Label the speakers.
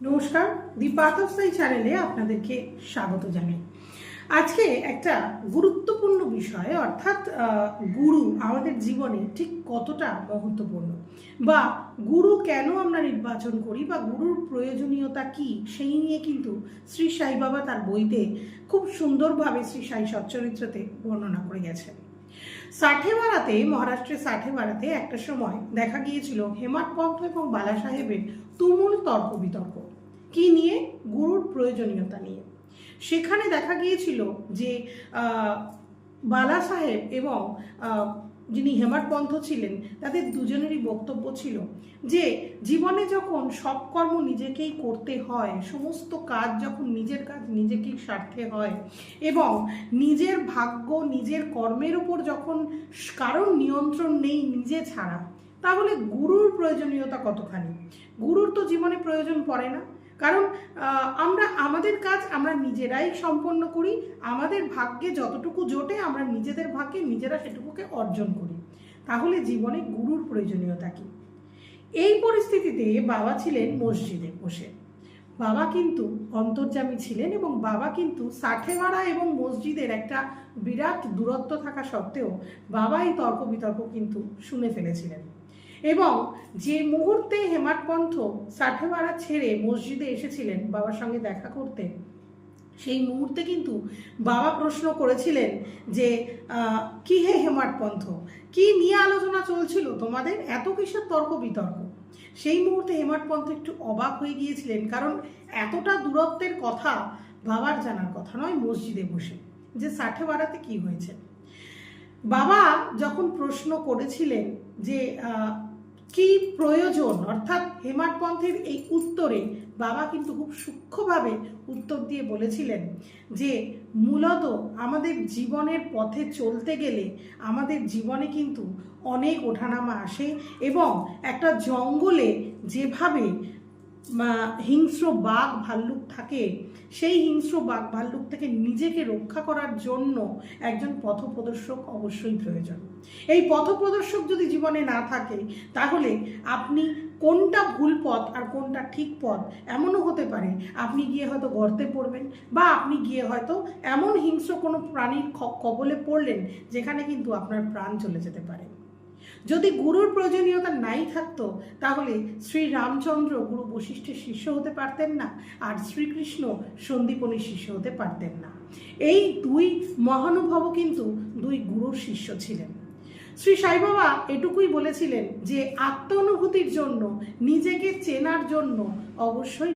Speaker 1: নমস্কার, দি path of সাই চ্যানেলে আপনাদেরকে স্বাগত জানাই। আজকে একটা গুরুত্বপূর্ণ বিষয়, অর্থাৎ গুরু আমাদের জীবনে ঠিক কতটা মহত্বপূর্ণ, বা গুরু কেন আমরা নির্বাচন করি, বা গুরুর প্রয়োজনীয়তা কি, সেই নিয়ে কিন্তু শ্রী সাই বাবা তার বইতে খুব সুন্দরভাবে শ্রী সাই সচ্চরিত্রতে বর্ণনা করে গেছেন। সাঠেবাড়াতে, মহারাষ্ট্রের সাঠেবাড়াতে একটা সময় দেখা গিয়েছিল হেমাড পন্থ এবং বালা সাহেবের তুমুল তর্ক বিতর্ক। কি নিয়ে? গুরুর প্রয়োজনীয়তা নিয়ে। সেখানে দেখা গিয়েছিল যে বালা সাহেব এবং যিনি হেমাড পন্থ ছিলেন, তাদের দুজনেরই বক্তব্য ছিল যে জীবনে যখন সব কর্ম নিজেকেই করতে হয়, সমস্ত কাজ যখন নিজের কাজ নিজেকেই সারতে হয়, এবং নিজের ভাগ্য নিজের কর্মের ওপর যখন কারোর নিয়ন্ত্রণ নেই নিজে ছাড়া, তাহলে গুরুর প্রয়োজনীয়তা কতখানি? গুরুর তো জীবনে প্রয়োজন পড়ে না, কারণ আমরা আমাদের কাজ আমরা নিজেরাই সম্পন্ন করি, আমাদের ভাগ্যে যতটুকু জোটে আমরা নিজেদের ভাগ্যে নিজেরা সেটুকুকে অর্জন করি। তাহলে জীবনে গুরুর প্রয়োজনীয়তা কি? এই পরিস্থিতিতে বাবা ছিলেন মসজিদে বসে। বাবা কিন্তু অন্তর্যামী ছিলেন, এবং বাবা কিন্তু সাঠেবাড়া এবং মসজিদের একটা বিরাট দূরত্ব থাকা সত্ত্বেও বাবা এই তর্ক বিতর্ক কিন্তু শুনে ফেলেছিলেন। এবং যে মুহূর্তে হেমাড পন্থ সাঠেবাড়া ছেড়ে মসজিদে এসেছিলেন বাবার সঙ্গে দেখা করতে, সেই মুহূর্তে কিন্তু বাবা প্রশ্ন করেছিলেন যে কি হে হেমাড পন্থ, কি নিয়ে আলোচনা চলছিল তোমাদের, এত কিসের তর্ক বিতর্ক? সেই মুহূর্তে হেমাড পন্থ একটু অবাক হয়ে গিয়েছিলেন, কারণ এতটা দূরত্বের কথা বাবার জানার কথা নয় মসজিদে বসে, যে সাঠেবাড়াতে কি হয়েছে। বাবা যখন প্রশ্ন করেছিলেন যে কি প্রয়োজন, অর্থাৎ হেমাড পন্থের এই উত্তরে বাবা কিন্তু খুব সূক্ষ্মভাবে উত্তর দিয়ে বলেছিলেন যে মূলত আমাদের জীবনের পথে চলতে গেলে আমাদের জীবনে কিন্তু অনেক ওঠানামা আসে, এবং একটা জঙ্গলে যেভাবে হিংস্র বাঘ ভাল্লুক থাকে, সেই হিংস্র বাঘ ভাল্লুক থেকে নিজেকে রক্ষা করার জন্য একজন পথপ্রদর্শক অবশ্যই প্রয়োজন। এই পথপ্রদর্শক যদি জীবনে না থাকে, তাহলে আপনি কোনটা ভুল পথ আর কোনটা ঠিক পথ এমনও হতে পারে আপনি গিয়ে হয়তো গর্তে পড়বেন, বা আপনি গিয়ে হয়তো এমন হিংস্র কোনো প্রাণীর কবলে পড়লেন যেখানে কিন্তু আপনার প্রাণ চলে যেতে পারে। যদি গুরুর প্রয়োজনীয়তা নাই থাকতো, তাহলে শ্রী রামচন্দ্র গুরু বশিষ্ঠের শিষ্য হতে পারতেন না, আর শ্রীকৃষ্ণ সন্দীপনীর শিষ্য হতে পারতেন না। এই দুই মহানুভব কিন্তু দুই গুরুর শিষ্য ছিলেন। শ্রী সাই বাবা এটুকুই বলেছিলেন যে আত্ম অনুভূতির জন্য, নিজেকে চেনার জন্য অবশ্যই